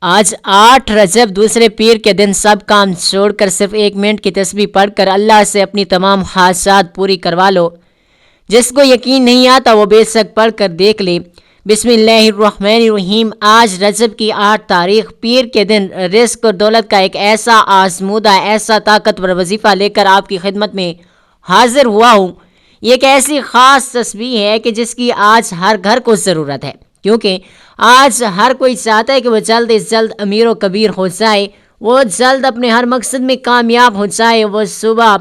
آج 8 رجب دوسرے پیر کے دن سب کام چھوڑ کر صرف 1 منٹ کی تسبیح پڑھ کر اللہ سے اپنی تمام خواہشات پوری کروا لو۔ جس کو یقین نہیں آتا وہ بے شک پڑھ کر دیکھ لے۔ بسم اللہ الرحمن الرحیم۔ آج رجب کی 8 تاریخ پیر کے دن رزق اور دولت کا ایک ایسا آزمودہ ایسا طاقتور وظیفہ لے کر آپ کی خدمت میں حاضر ہوا ہوں۔ یہ ایک ایسی خاص تسبیح ہے کہ جس کی آج ہر گھر کو ضرورت ہے، کیونکہ آج ہر کوئی چاہتا ہے کہ وہ جلد از جلد امیر و کبیر ہو جائے، وہ جلد اپنے ہر مقصد میں کامیاب ہو جائے۔ وہ صبح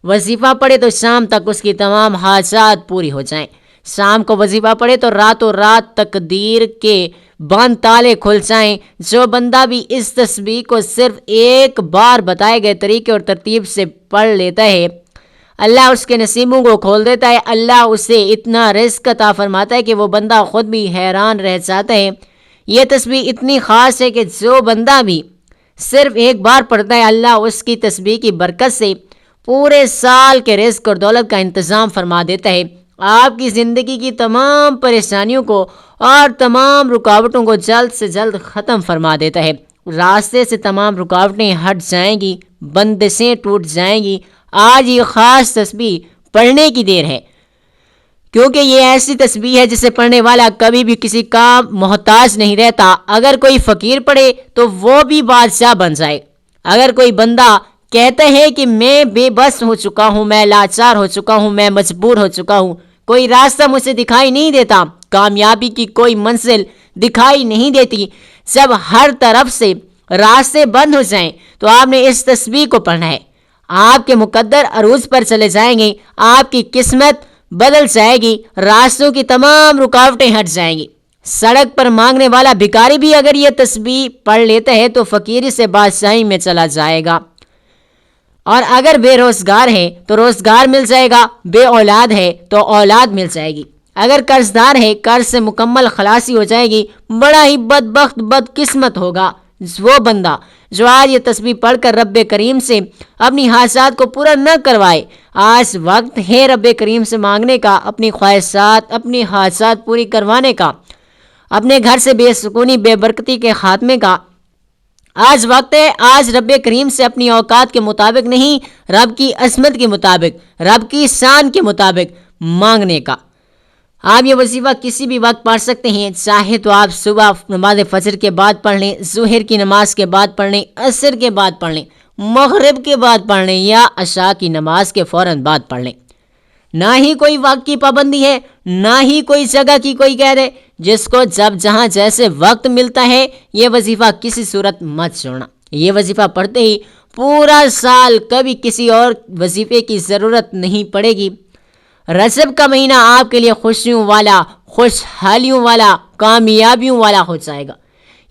وظیفہ پڑھے تو شام تک اس کی تمام حاجات پوری ہو جائیں، شام کو وظیفہ پڑھے تو راتوں رات تقدیر کے بند تالے کھل جائیں۔ جو بندہ بھی اس تسبیح کو صرف ایک بار بتائے گئے طریقے اور ترتیب سے پڑھ لیتا ہے، اللہ اس کے نصیبوں کو کھول دیتا ہے۔ اللہ اسے اتنا رزق عطا فرماتا ہے کہ وہ بندہ خود بھی حیران رہ جاتا ہے۔ یہ تسبیح اتنی خاص ہے کہ جو بندہ بھی صرف ایک بار پڑھتا ہے، اللہ اس کی تسبیح کی برکت سے پورے سال کے رزق اور دولت کا انتظام فرما دیتا ہے۔ آپ کی زندگی کی تمام پریشانیوں کو اور تمام رکاوٹوں کو جلد سے جلد ختم فرما دیتا ہے۔ راستے سے تمام رکاوٹیں ہٹ جائیں گی، بندشیں ٹوٹ جائیں گی۔ آج یہ خاص تسبیح پڑھنے کی دیر ہے، کیونکہ یہ ایسی تسبیح ہے جسے پڑھنے والا کبھی بھی کسی کا محتاج نہیں رہتا۔ اگر کوئی فقیر پڑھے تو وہ بھی بادشاہ بن جائے۔ اگر کوئی بندہ کہتا ہے کہ میں بے بس ہو چکا ہوں، میں لاچار ہو چکا ہوں، میں مجبور ہو چکا ہوں، کوئی راستہ مجھے دکھائی نہیں دیتا، کامیابی کی کوئی منزل دکھائی نہیں دیتی، جب ہر طرف سے راستے بند ہو جائیں تو آپ نے اس تسبیح کو پڑھنا ہے۔ آپ کے مقدر عروج پر چلے جائیں گے، آپ کی قسمت بدل جائے گی، راستوں کی تمام رکاوٹیں ہٹ جائیں گی۔ سڑک پر مانگنے والا بھکاری بھی اگر یہ تسبیح پڑھ لیتا ہے تو فقیری سے بادشاہی میں چلا جائے گا، اور اگر بے روزگار ہے تو روزگار مل جائے گا، بے اولاد ہے تو اولاد مل جائے گی، اگر قرض دار ہے قرض سے مکمل خلاصی ہو جائے گی۔ بڑا ہی بدبخت بدقسمت ہوگا وہ بندہ جو آج یہ تسبیح پڑھ کر رب کریم سے اپنی حاجات کو پورا نہ کروائے۔ آج وقت ہے رب کریم سے مانگنے کا، اپنی خواہشات اپنی حاجات پوری کروانے کا، اپنے گھر سے بے سکونی بے برکتی کے خاتمے کا۔ آج وقت ہے آج رب کریم سے اپنی اوقات کے مطابق نہیں، رب کی عظمت کے مطابق، رب کی شان کے مطابق مانگنے کا۔ آپ یہ وظیفہ کسی بھی وقت پڑھ سکتے ہیں، چاہے تو آپ صبح نماز فجر کے بعد پڑھ لیں، ظہر کی نماز کے بعد پڑھ لیں، عصر کے بعد پڑھ لیں، مغرب کے بعد پڑھ لیں، یا عشاء کی نماز کے فوراً بعد پڑھ لیں۔ نہ ہی کوئی وقت کی پابندی ہے، نہ ہی کوئی جگہ کی کوئی قید ہے۔ جس کو جب جہاں جیسے وقت ملتا ہے یہ وظیفہ کسی صورت مت چھوڑنا۔ یہ وظیفہ پڑھتے ہی پورا سال کبھی کسی اور وظیفے کی ضرورت نہیں پڑے گی۔ رجب کا مہینہ آپ کے لیے خوشیوں والا، خوشحالیوں والا، کامیابیوں والا ہو جائے گا۔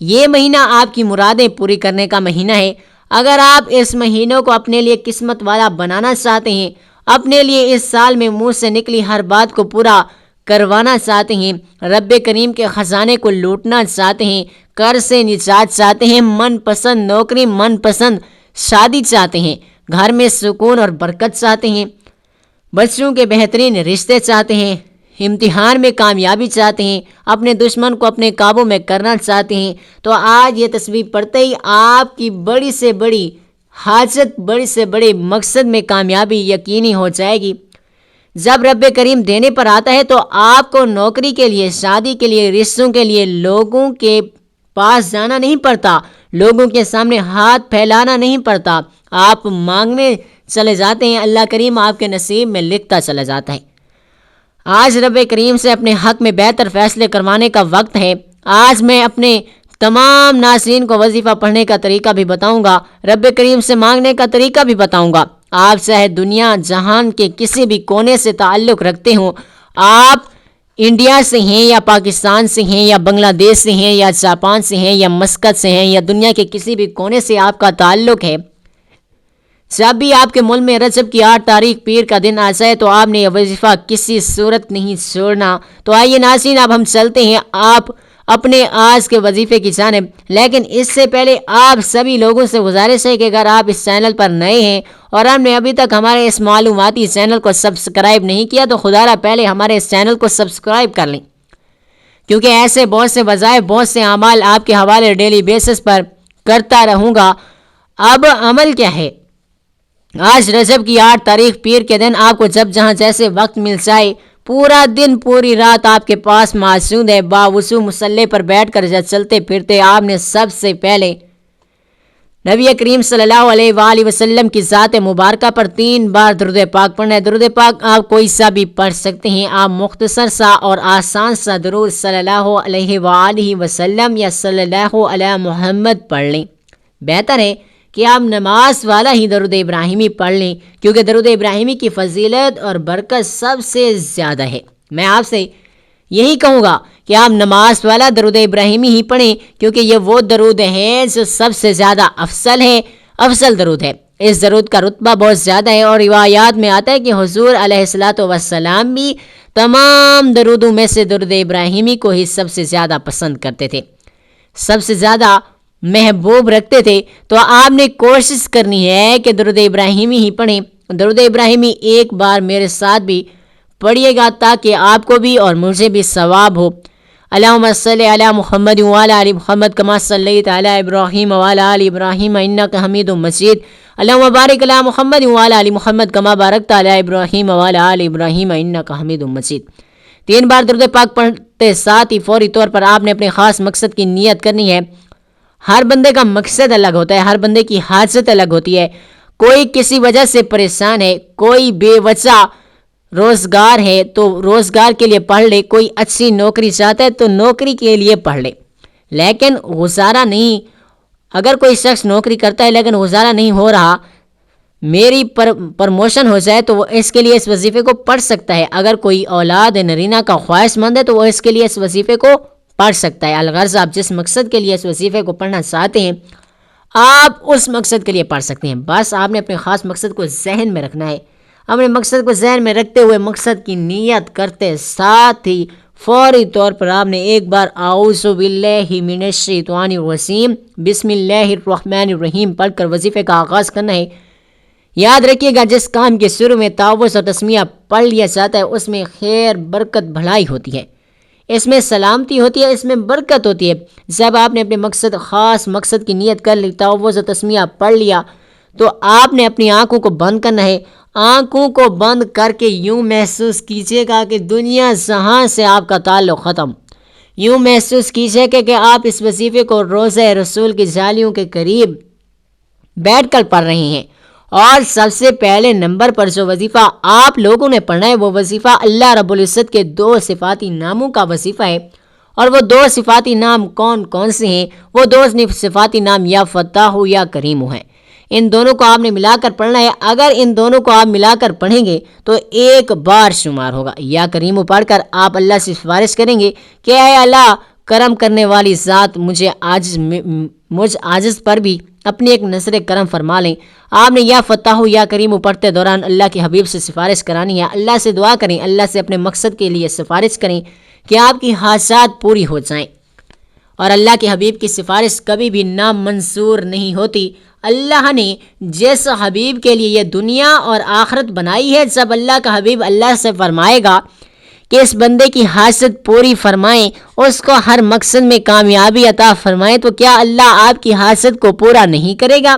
یہ مہینہ آپ کی مرادیں پوری کرنے کا مہینہ ہے۔ اگر آپ اس مہینوں کو اپنے لیے قسمت والا بنانا چاہتے ہیں، اپنے لیے اس سال میں منہ سے نکلی ہر بات کو پورا کروانا چاہتے ہیں، رب کریم کے خزانے کو لوٹنا چاہتے ہیں، قرض سے نجات چاہتے ہیں، من پسند نوکری، من پسند شادی چاہتے ہیں، گھر میں سکون اور برکت چاہتے ہیں، بچوں کے بہترین رشتے چاہتے ہیں، امتحان میں کامیابی چاہتے ہیں، اپنے دشمن کو اپنے قابو میں کرنا چاہتے ہیں، تو آج یہ تسبیح پڑھتے ہی آپ کی بڑی سے بڑی حاجت، بڑی سے بڑے مقصد میں کامیابی یقینی ہو جائے گی۔ جب رب کریم دینے پر آتا ہے تو آپ کو نوکری کے لیے، شادی کے لیے، رشتوں کے لیے لوگوں کے پاس جانا نہیں پڑتا، لوگوں کے سامنے ہاتھ پھیلانا نہیں پڑتا، آپ مانگنے چلے جاتے ہیں، اللہ کریم آپ کے نصیب میں لکھتا چلا جاتا ہے۔ آج رب کریم سے اپنے حق میں بہتر فیصلے کروانے کا وقت ہے۔ آج میں اپنے تمام ناظرین کو وظیفہ پڑھنے کا طریقہ بھی بتاؤں گا، رب کریم سے مانگنے کا طریقہ بھی بتاؤں گا۔ آپ چاہے دنیا جہان کے کسی بھی کونے سے تعلق رکھتے ہوں، آپ انڈیا سے ہیں یا پاکستان سے ہیں یا بنگلہ دیش سے ہیں یا جاپان سے ہیں یا مسقط سے ہیں یا دنیا کے کسی بھی کونے سے آپ کا تعلق ہے، جب بھی آپ کے ملک میں رجب کی 8 تاریخ پیر کا دن آ جائے تو آپ نے یہ وظیفہ کسی صورت نہیں چھوڑنا۔ تو آئیے ناظرین اب ہم چلتے ہیں آپ اپنے آج کے وظیفے کی جانب، لیکن اس سے پہلے آپ سبھی لوگوں سے گزارش ہے کہ اگر آپ اس چینل پر نئے ہیں اور ہم نے ابھی تک ہمارے اس معلوماتی چینل کو سبسکرائب نہیں کیا تو خدا را پہلے ہمارے اس چینل کو سبسکرائب کر لیں، کیونکہ ایسے بہت سے وظائف، بہت سے اعمال آپ کے حوالے ڈیلی بیسس پر کرتا رہوں گا۔ اب عمل کیا ہے؟ آج رجب کی 8 تاریخ پیر کے دن آپ کو جب جہاں جیسے وقت مل جائے، پورا دن پوری رات آپ کے پاس موجود ہے، باوضو مصلی پر بیٹھ کر جب چلتے پھرتے آپ نے سب سے پہلے نبی کریم صلی اللہ علیہ وآلہ وسلم کی ذات مبارکہ پر 3 بار درود پاک پڑھنا ہے۔ درود پاک آپ کوئی سا بھی پڑھ سکتے ہیں، آپ مختصر سا اور آسان سا درود صلی اللہ علیہ وآلہ وسلم یا صلی اللہ علیہ محمد پڑھ لیں۔ بہتر ہے کہ آپ نماز والا ہی درود ابراہیمی پڑھ لیں، کیونکہ درود ابراہیمی کی فضیلت اور برکت سب سے زیادہ ہے۔ میں آپ سے یہی کہوں گا کہ آپ نماز والا درود ابراہیمی ہی پڑھیں، کیونکہ یہ وہ درود ہے جو سب سے زیادہ افضل درود ہے۔ اس درود کا رتبہ بہت زیادہ ہے، اور روایات میں آتا ہے کہ حضور علیہ السلام بھی تمام درودوں میں سے درود ابراہیمی کو ہی سب سے زیادہ پسند کرتے تھے، سب سے زیادہ محبوب رکھتے تھے۔ تو آپ نے کوشش کرنی ہے کہ درود ابراہیمی ہی پڑھیں۔ درود ابراہیمی ایک بار میرے ساتھ بھی پڑھیے گا تاکہ آپ کو بھی اور مجھے بھی ثواب ہو۔ اللہم صلی علی محمد وعلی آل محمد کما صلیت علی ابراہیم وعلی آل ابراہیم انک حمید مجید۔ اللہم بارک علی محمد وعلی آل محمد کما بارکت علی ابراہیم وعلی آل ابراہیم انک حمید مجید۔ 3 بار درود پاک پڑھتے ساتھ ہی فوری طور پر آپ نے اپنے خاص مقصد کی نیت کرنی ہے۔ ہر بندے کا مقصد الگ ہوتا ہے، ہر بندے کی حاجت الگ ہوتی ہے۔ کوئی کسی وجہ سے پریشان ہے، کوئی بے وجہ روزگار ہے تو روزگار کے لیے پڑھ لے، کوئی اچھی نوکری چاہتا ہے تو نوکری کے لیے پڑھ لے، لیکن گزارا نہیں۔ اگر کوئی شخص نوکری کرتا ہے لیکن گزارا نہیں ہو رہا، میری پرموشن ہو جائے، تو وہ اس کے لیے اس وظیفے کو پڑھ سکتا ہے۔ اگر کوئی اولاد نرینہ کا خواہش مند ہے تو وہ اس کے لیے اس وظیفے کو پڑھ سکتا ہے۔ الغرض آپ جس مقصد کے لیے اس وظیفے کو پڑھنا چاہتے ہیں، آپ اس مقصد کے لیے پڑھ سکتے ہیں۔ بس آپ نے اپنے خاص مقصد کو ذہن میں رکھنا ہے۔ اپنے مقصد کو ذہن میں رکھتے ہوئے مقصد کی نیت کرتے ساتھ ہی فوری طور پر آپ نے ایک بار اعوذ باللہ من الشیطان الرجیم بسم اللہ الرحمن الرحیم پڑھ کر وظیفے کا آغاز کرنا ہے۔ یاد رکھیے گا، جس کام کے شروع میں تعوذ اور تسمیہ پڑھ لیا جاتا ہے اس میں خیر، برکت، بھلائی ہوتی ہے، اس میں سلامتی ہوتی ہے، اس میں برکت ہوتی ہے۔ جب آپ نے اپنے خاص مقصد کی نیت کر لی، تعوذ اور تسمیہ پڑھ لیا، تو آپ نے اپنی آنکھوں کو بند کرنا ہے۔ آنکھوں کو بند کر کے یوں محسوس کیجیے گا کہ دنیا جہاں سے آپ کا تعلق ختم۔ یوں محسوس کیجیے کہ آپ اس وظیفے کو روضہ رسول کی جالیوں کے قریب بیٹھ کر پڑھ رہے ہیں، اور سب سے پہلے نمبر پر جو وظیفہ آپ لوگوں نے پڑھنا ہے وہ وظیفہ اللہ رب العزت کے 2 صفاتی ناموں کا وظیفہ ہے۔ اور وہ 2 صفاتی نام کون کون سے ہیں؟ وہ 2 صفاتی نام یا فتاح یا کریم ہیں۔ ان دونوں کو آپ نے ملا کر پڑھنا ہے۔ اگر ان دونوں کو آپ ملا کر پڑھیں گے تو 1 بار شمار ہوگا۔ یا کریم پڑھ کر آپ اللہ سے سفارش کریں گے کہ اے اللہ، کرم کرنے والی ذات، مجھ عاجز پر بھی اپنی ایک نظر کرم فرما لیں۔ آپ نے یا فتاح یا کریم پڑھتے دوران اللہ کے حبیب سے سفارش کرانی ہے۔ اللہ سے دعا کریں، اللہ سے اپنے مقصد کے لیے سفارش کریں کہ آپ کی حاجات پوری ہو جائیں۔ اور اللہ کے حبیب کی سفارش کبھی بھی نامنظور نہیں ہوتی۔ اللہ نے جس حبیب کے لیے یہ دنیا اور آخرت بنائی ہے، جب اللہ کا حبیب اللہ سے فرمائے گا کہ اس بندے کی حاجت پوری فرمائیں، اس کو ہر مقصد میں کامیابی عطا فرمائیں، تو کیا اللہ آپ کی حاجت کو پورا نہیں کرے گا؟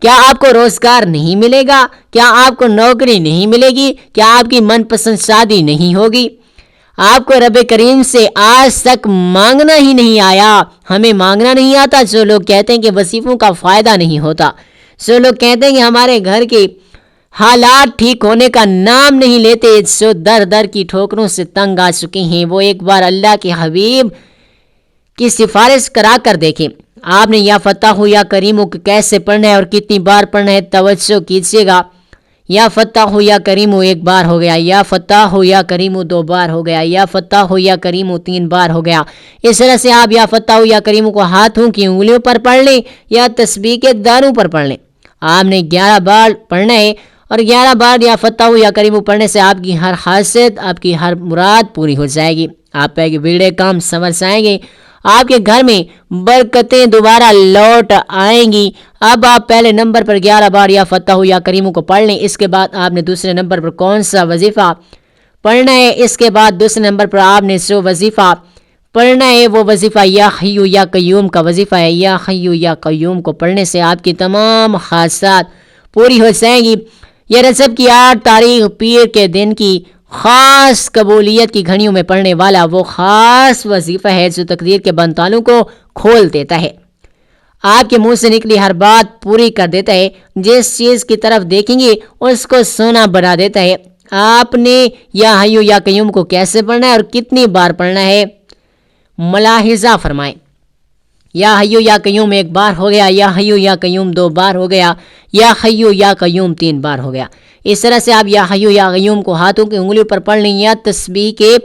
کیا آپ کو روزگار نہیں ملے گا؟ کیا آپ کو نوکری نہیں ملے گی؟ کیا آپ کی من پسند شادی نہیں ہوگی؟ آپ کو رب کریم سے آج تک مانگنا ہی نہیں آیا؟ ہمیں مانگنا نہیں آتا؟ جو لوگ کہتے ہیں کہ وظیفوں کا فائدہ نہیں ہوتا، جو لوگ کہتے ہیں کہ ہمارے گھر کے حالات ٹھیک ہونے کا نام نہیں لیتے، جو در در کی ٹھوکروں سے تنگ آ چکے ہیں، وہ ایک بار اللہ کے حبیب کی سفارش کرا کر دیکھیں۔ آپ نے یا فتاح یا کریم کو کیسے پڑھنا ہے اور کتنی بار پڑھنا ہے، توجہ کیجیے گا۔ یا فتاح یا کریم 1 بار ہو گیا، یا فتاح یا کریم 2 بار ہو گیا، یا فتاح یا کریم 3 بار ہو گیا۔ اس طرح سے آپ یا فتاح یا کریم کو ہاتھوں کی انگلیوں پر پڑھ لیں یا تسبیح کے دانوں پر پڑھ لیں۔ آپ نے 11 بار پڑھنا ہے، اور 11 بار یا فتاح یا کریم پڑھنے سے آپ کی ہر حاجت، آپ کی ہر مراد پوری ہو جائے گی۔ آپ پہ بگڑے کام سنور جائیں گے، آپ کے گھر میں برکتیں دوبارہ لوٹ آئیں گی۔ اب آپ پہلے نمبر پر 11 بار یا فتاح یا کریم کو پڑھ لیں۔ اس کے بعد آپ نے دوسرے نمبر پر کون سا وظیفہ پڑھنا ہے؟ اس کے بعد دوسرے نمبر پر آپ نے جو وظیفہ پڑھنا ہے وہ وظیفہ یا حیو یا قیوم کا وظیفہ ہے۔ یا حیو یا قیوم کو پڑھنے سے آپ کی تمام خواہشات پوری ہو جائیں گی۔ یہ رجب کی 8 تاریخ پیر کے دن کی خاص قبولیت کی گھڑیوں میں پڑھنے والا وہ خاص وظیفہ ہے جو تقدیر کے بند تالوں کو کھول دیتا ہے، آپ کے منہ سے نکلی ہر بات پوری کر دیتا ہے، جس چیز کی طرف دیکھیں گے اس کو سونا بنا دیتا ہے۔ آپ نے یا حیو یا قیوم کو کیسے پڑھنا ہے اور کتنی بار پڑھنا ہے ملاحظہ فرمائیں۔ یا حیو یا قیوم 1 بار ہو گیا، یا حیو یا قیوم 2 بار ہو گیا، یا حیو یا قیوم 3 بار ہو گیا۔ اس طرح سے آپ یا حیو یا قیوم کو ہاتھوں کی انگلیوں پر پڑھ لیں یا تسبیح کے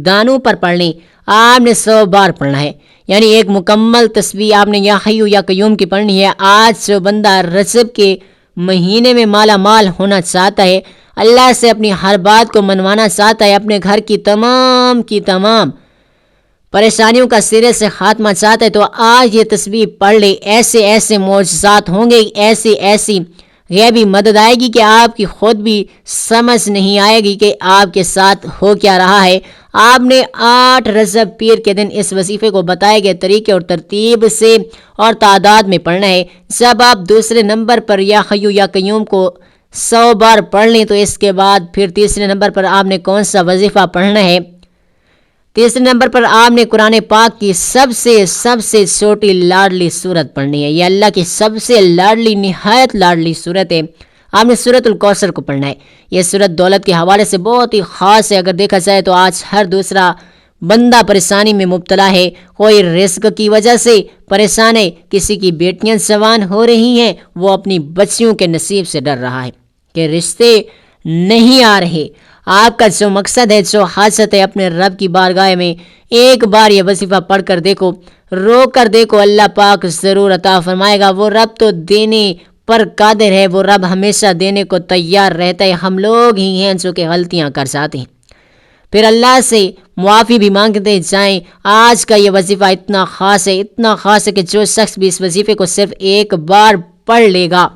دانوں پر پڑھ لیں۔ آپ نے 100 بار پڑھنا ہے، یعنی ایک مکمل تسبیح آپ نے یا حیو یا قیوم کی پڑھنی ہے۔ آج جو بندہ رجب کے مہینے میں مالا مال ہونا چاہتا ہے، اللہ سے اپنی ہر بات کو منوانا چاہتا ہے، اپنے گھر کی تمام پریشانیوں کا سرے سے خاتمہ چاہتا ہے، تو آج یہ تسبیح پڑھ لے۔ ایسے معجزات ہوں گے، ایسی غیبی مدد آئے گی کہ آپ کی خود بھی سمجھ نہیں آئے گی کہ آپ کے ساتھ ہو کیا رہا ہے۔ آپ نے 8 رجب پیر کے دن اس وظیفے کو بتائے گئے طریقے اور ترتیب سے اور تعداد میں پڑھنا ہے۔ جب آپ دوسرے نمبر پر یا حیو یا قیوم کو 100 بار پڑھ لیں تو اس کے بعد پھر تیسرے نمبر پر آپ نے کون سا وظیفہ پڑھنا ہے؟ تیسرے نمبر پر آپ نے قرآن پاک کی سب سے چھوٹی لاڈلی سورت پڑھنی ہے۔ یہ اللہ کی سب سے لاڈلی، نہایت لاڈلی سورت ہے۔ آپ نے سورۃ الکوثر کو پڑھنا ہے۔ یہ سورت دولت کے حوالے سے بہت ہی خاص ہے۔ اگر دیکھا جائے تو آج ہر دوسرا بندہ پریشانی میں مبتلا ہے، کوئی رزق کی وجہ سے پریشان ہے، کسی کی بیٹیاں جوان ہو رہی ہیں، وہ اپنی بچیوں کے نصیب سے ڈر رہا ہے کہ رشتے نہیں آ رہے۔ آپ کا جو مقصد ہے، جو حاجت ہے، اپنے رب کی بارگاہ میں ایک بار یہ وظیفہ پڑھ کر دیکھو، رو کر دیکھو، اللہ پاک ضرور عطا فرمائے گا۔ وہ رب تو دینے پر قادر ہے، وہ رب ہمیشہ دینے کو تیار رہتا ہے۔ ہم لوگ ہی ہیں جو کہ غلطیاں کر جاتے ہیں، پھر اللہ سے معافی بھی مانگتے جائیں۔ آج کا یہ وظیفہ اتنا خاص ہے کہ جو شخص بھی اس وظیفے کو صرف ایک بار پڑھ لے گا،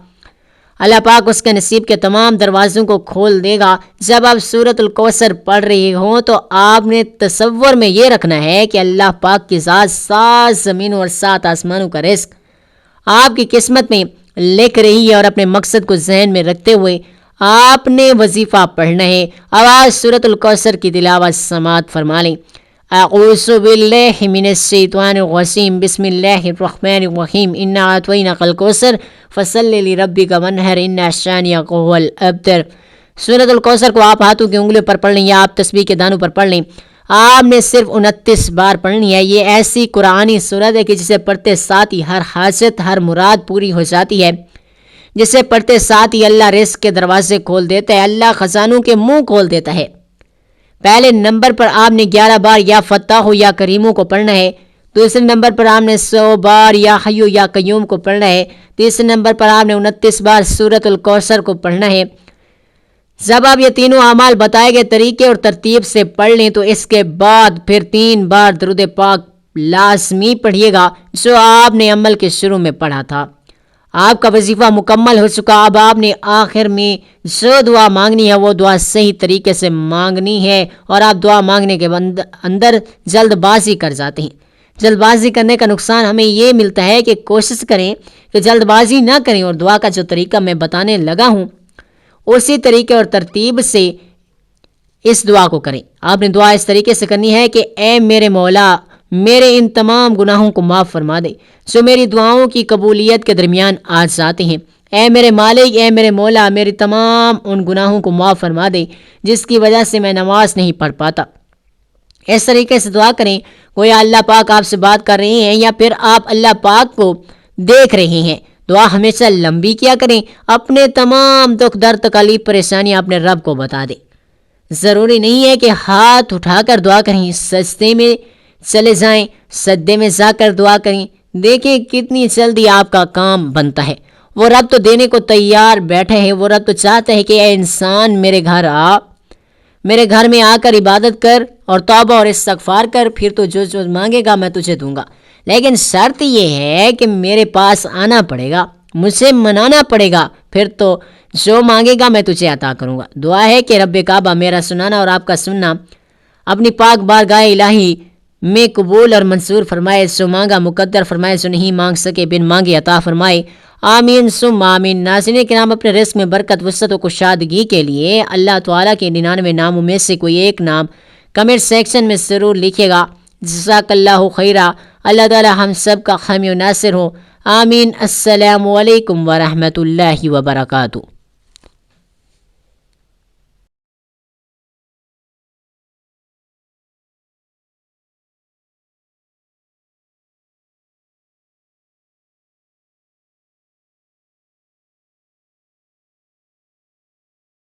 اللہ پاک اس کے نصیب کے تمام دروازوں کو کھول دے گا۔ جب آپ سورۃ الکوثر پڑھ رہے ہوں تو آپ نے تصور میں یہ رکھنا ہے کہ اللہ پاک کی ذات 7 زمینوں اور 7 آسمانوں کا رزق آپ کی قسمت میں لکھ رہی ہے، اور اپنے مقصد کو ذہن میں رکھتے ہوئے آپ نے وظیفہ پڑھنا ہے۔ آواز سورۃ الکوثر کی تلاوت سماعت فرما لیں۔ اعوذ باللہ من الشیطان الرجیم، بسم اللہ الرحمن الرحیم، انا اعطیناک الکوثر فصلی لربک وانحر، ان شانئک ھو الابتر۔ سورۃ الکوثر کو آپ ہاتھوں کی انگلیوں پر پڑھ لیں یا آپ تسبیح کے دانوں پر پڑھ لیں۔ آپ نے صرف 29 بار پڑھنی ہے۔ یہ ایسی قرآنی سورت ہے کہ جسے پڑھتے ساتھ ہی ہر حاجت، ہر مراد پوری ہو جاتی ہے۔ جسے پڑھتے ساتھ ہی اللہ رزق کے دروازے کھول دیتا ہے، اللہ خزانوں کے منہ کھول دیتا ہے۔ پہلے نمبر پر آپ نے 11 بار یا فتاح یا کریموں کو پڑھنا ہے۔ دوسرے نمبر پر آپ نے 100 بار یا حیو یا قیوم کو پڑھنا ہے۔ تیسرے نمبر پر آپ نے 29 بار سورۃ الکوثر کو پڑھنا ہے۔ جب آپ یہ تینوں اعمال بتائے گئے طریقے اور ترتیب سے پڑھ لیں تو اس کے بعد پھر 3 بار درود پاک لازمی پڑھیے گا جو آپ نے عمل کے شروع میں پڑھا تھا۔ آپ کا وظیفہ مکمل ہو چکا۔ اب آپ نے آخر میں جو دعا مانگنی ہے وہ دعا صحیح طریقے سے مانگنی ہے، اور آپ دعا مانگنے کے اندر جلد بازی کر جاتے ہیں۔ جلد بازی کرنے کا نقصان ہمیں یہ ملتا ہے کہ کوشش کریں کہ جلد بازی نہ کریں، اور دعا کا جو طریقہ میں بتانے لگا ہوں اسی طریقے اور ترتیب سے اس دعا کو کریں۔ آپ نے دعا اس طریقے سے کرنی ہے کہ اے میرے مولا، میرے ان تمام گناہوں کو معاف فرما دے جو میری دعاؤں کی قبولیت کے درمیان آ جاتے ہیں۔ اے میرے مالک، اے میرے مولا، میری تمام ان گناہوں کو معاف فرما دے جس کی وجہ سے میں نماز نہیں پڑھ پاتا۔ اس طریقے سے دعا کریں گویا اللہ پاک آپ سے بات کر رہے ہیں یا پھر آپ اللہ پاک کو دیکھ رہے ہیں۔ دعا ہمیشہ لمبی کیا کریں۔ اپنے تمام دکھ درد تکالیف پریشانیاں اپنے رب کو بتا دیں۔ ضروری نہیں ہے کہ ہاتھ اٹھا کر دعا کریں، سجدے میں چلے جائیں، سجدے میں جا کر دعا کریں۔ دیکھیں کتنی جلدی آپ کا کام بنتا ہے۔ وہ رب تو دینے کو تیار بیٹھے ہیں۔ وہ رب تو چاہتا ہے کہ اے انسان میرے گھر آ، میرے گھر میں آ کر عبادت کر اور توبہ اور استغفار کر، پھر تو جو مانگے گا میں تجھے دوں گا۔ لیکن شرط یہ ہے کہ میرے پاس آنا پڑے گا، مجھے منانا پڑے گا، پھر تو جو مانگے گا میں تجھے عطا کروں گا۔ دعا ہے کہ رب کعبہ میرا سنانا اور آپ کا سننا اپنی پاک بارگاہ الہی میں قبول اور منصور فرمائے سو مانگا، مقدر فرمائے سو نہیں مانگ سکے بن مانگے عطا فرمائے، آمین ثم آمین۔ ناظرین کرام، اپنے رزق میں برکت، وسعت و کشادگی کے لیے اللہ تعالیٰ کے 99 ناموں میں سے کوئی ایک نام کمنٹ سیکشن میں ضرور لکھے گا۔ جزاک اللہ خیرہ۔ اللہ تعالیٰ ہم سب کا حامی و ناصر ہو، آمین۔ السلام علیکم ورحمۃ اللہ وبرکاتہ۔